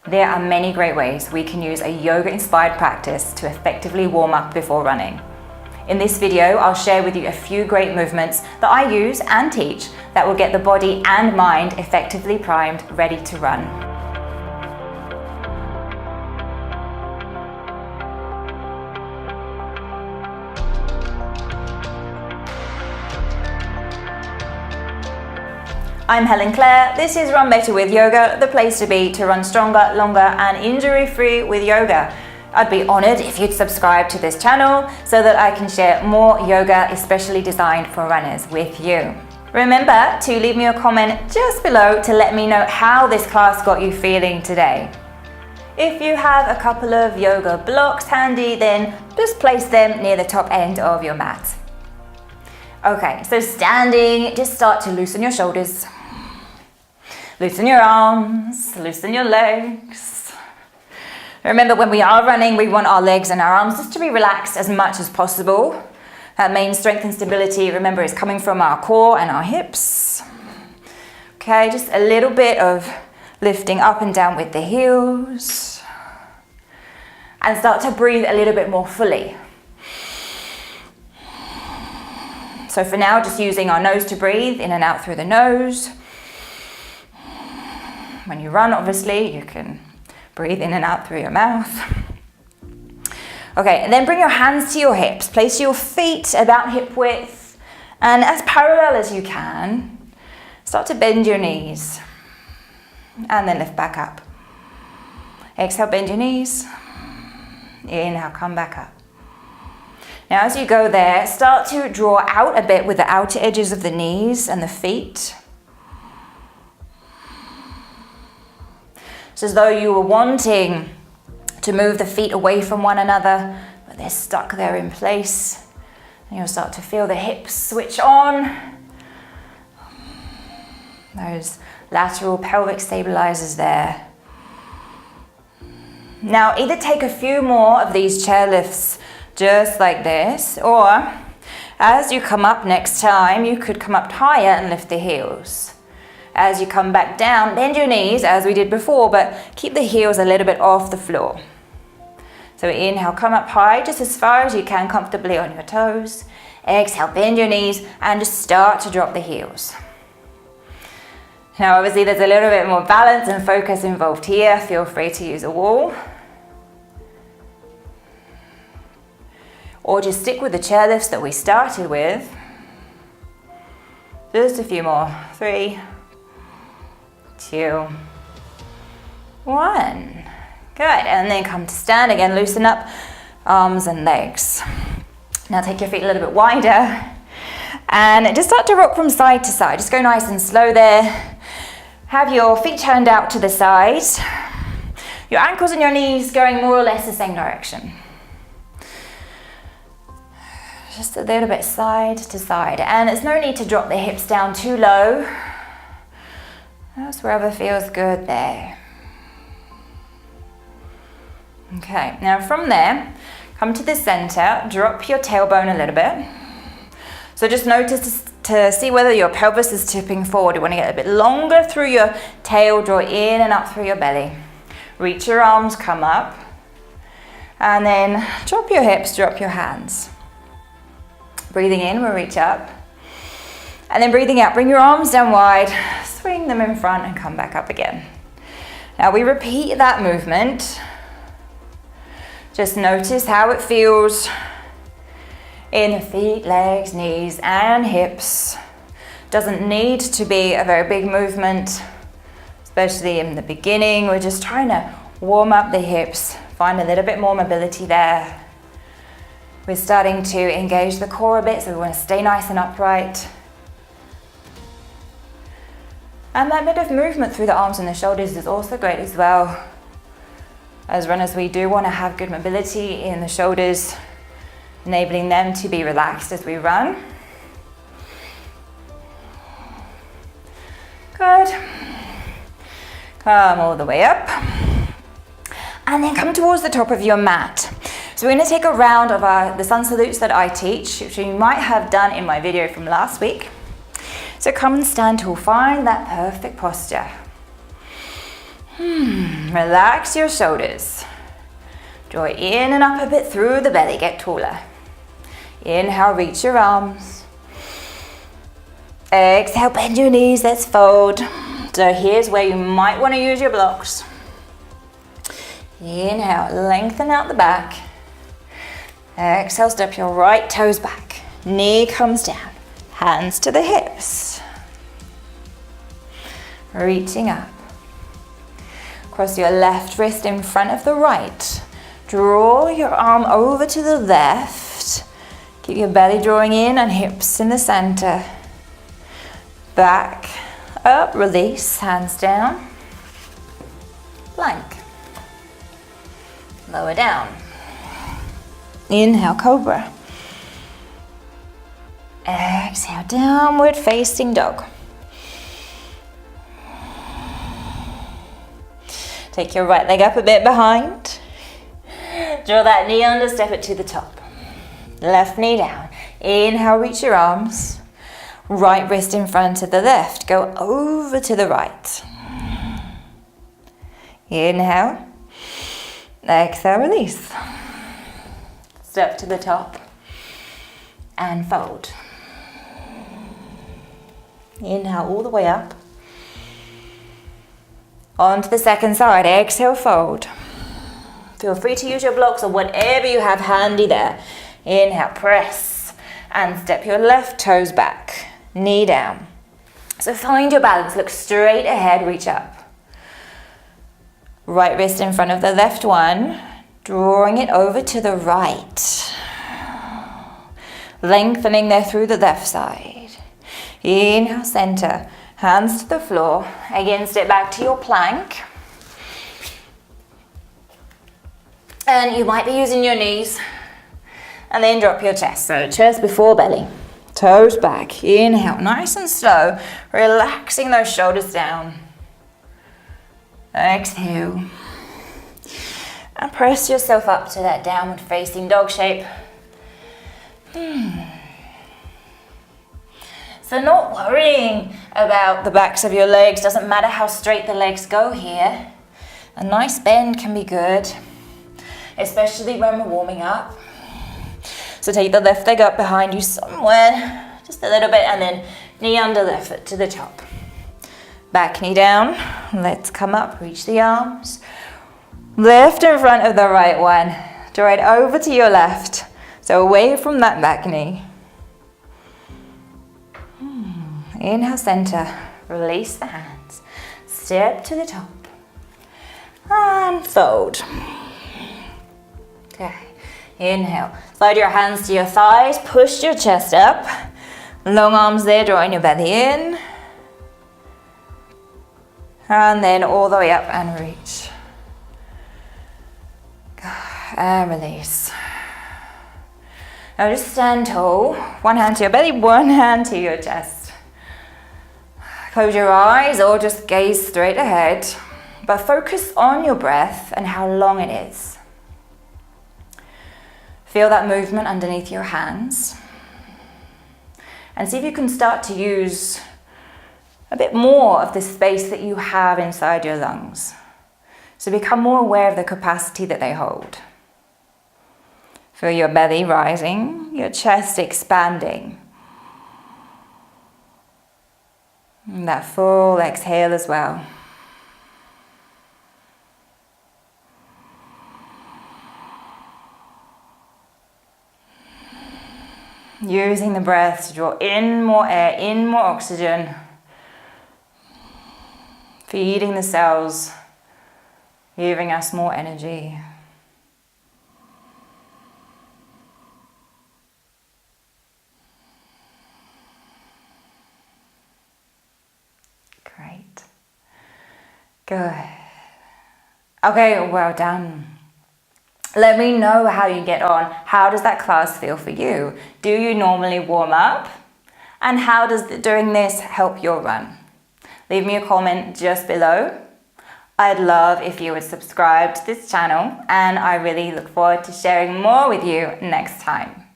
There are many great ways we can use a yoga-inspired practice to effectively warm up before running. In this video, I'll share with you a few great movements that I use and teach that will get the body and mind effectively primed, ready to run. I'm Helen Clare. This is Run Better with Yoga, the place to be to run stronger, longer and injury-free with yoga. I'd be honored if you'd subscribe to this channel so that I can share more yoga especially designed for runners with you. Remember to leave me a comment just below to let me know how this class got you feeling today. If you have a couple of yoga blocks handy, then just place them near the top end of your mat. Okay, so standing, just start to loosen your shoulders. Loosen your arms, loosen your legs. Remember, when we are running, we want our legs and our arms just to be relaxed as much as possible. That main strength and stability, remember, is coming from our core and our hips. Okay, just a little bit of lifting up and down with the heels. And start to breathe a little bit more fully. So for now, just using our nose to breathe in and out through the nose. When you run, obviously, you can breathe in and out through your mouth. Okay, and then bring your hands to your hips. Place your feet about hip width and as parallel as you can. Start to bend your knees and then lift back up. Exhale, bend your knees. Inhale, come back up. Now as you go there, start to draw out a bit with the outer edges of the knees and the feet. It's as though you were wanting to move the feet away from one another, but they're stuck there in place. And you'll start to feel the hips switch on. Those lateral pelvic stabilizers there. Now either take a few more of these chair lifts just like this, or as you come up next time, you could come up higher and lift the heels. As you come back down, bend your knees as we did before, but keep the heels a little bit off the floor. So inhale, come up high, just as far as you can comfortably on your toes. Exhale, bend your knees and just start to drop the heels. Now obviously there's a little bit more balance and focus involved here. Feel free to use a wall. Or just stick with the chair lifts that we started with. Just a few more. 3, 2, 1. Good, and then come to stand again, loosen up arms and legs. Now take your feet a little bit wider and just start to rock from side to side. Just go nice and slow there. Have your feet turned out to the side. Your ankles and your knees going more or less the same direction. Just a little bit side to side. And there's no need to drop the hips down too low. Just wherever feels good there. Okay, now from there, come to the center, drop your tailbone a little bit. So just notice to see whether your pelvis is tipping forward. You want to get a bit longer through your tail, draw in and up through your belly. Reach your arms, come up. And then drop your hips, drop your hands. Breathing in, we'll reach up. And then breathing out, bring your arms down wide, swing them in front and come back up again. Now we repeat that movement. Just notice how it feels in the feet, legs, knees and hips. Doesn't need to be a very big movement, especially in the beginning. We're just trying to warm up the hips, find a little bit more mobility there. We're starting to engage the core a bit, so we want to stay nice and upright. And that bit of movement through the arms and the shoulders is also great as well. As runners, we do want to have good mobility in the shoulders, enabling them to be relaxed as we run. Good. Come all the way up. And then come towards the top of your mat. So we're going to take a round of the sun salutes that I teach, which you might have done in my video from last week. So come and stand tall, find that perfect posture. Relax your shoulders. Draw in and up a bit through the belly, get taller. Inhale, reach your arms. Exhale, bend your knees, let's fold. So here's where you might want to use your blocks. Inhale, lengthen out the back. Exhale, step your right toes back. Knee comes down, hands to the hips. Reaching up. Cross your left wrist in front of the right. Draw your arm over to the left. Keep your belly drawing in and hips in the center. Back, up, release, hands down. Plank. Lower down. Inhale, cobra. Exhale, downward facing dog. Take your right leg up a bit behind. Draw that knee under, step it to the top. Left knee down. Inhale, reach your arms. Right wrist in front of the left. Go over to the right. Inhale. Exhale, release. Step to the top. And fold. Inhale all the way up. On to the second side. Exhale, fold. Feel free to use your blocks or whatever you have handy there. Inhale, press. And step your left toes back. Knee down. So find your balance. Look straight ahead, reach up. Right wrist in front of the left one. Drawing it over to the right. Lengthening there through the left side. Inhale, center. Hands to the floor. Again, step back to your plank. And you might be using your knees. And then drop your chest. So chest before belly. Toes back. Inhale, nice and slow. Relaxing those shoulders down. Exhale. And press yourself up to that downward facing dog shape. So not worrying about the backs of your legs. Doesn't matter how straight the legs go here. A nice bend can be good, especially when we're warming up. So take the left leg up behind you somewhere, just a little bit, and then knee under left foot to the top. Back knee down. Let's come up, reach the arms. Left in front of the right one. Draw it over to your left. So away from that back knee. Inhale, center. Release the hands. Step to the top. And fold. Okay. Inhale. Slide your hands to your thighs. Push your chest up. Long arms there, drawing your belly in. And then all the way up and reach. And release. Now just stand tall. One hand to your belly, one hand to your chest. Close your eyes or just gaze straight ahead. But focus on your breath and how long it is. Feel that movement underneath your hands. And see if you can start to use a bit more of the space that you have inside your lungs. So become more aware of the capacity that they hold. Feel your belly rising, your chest expanding. And that full exhale as well. Using the breath to draw in more air, in more oxygen. Feeding the cells, giving us more energy. Great. Good. Okay, well done. Let me know how you get on. How does that class feel for you? Do you normally warm up? And how does doing this help your run? Leave me a comment just below. I'd love if you would subscribe to this channel, and I really look forward to sharing more with you next time.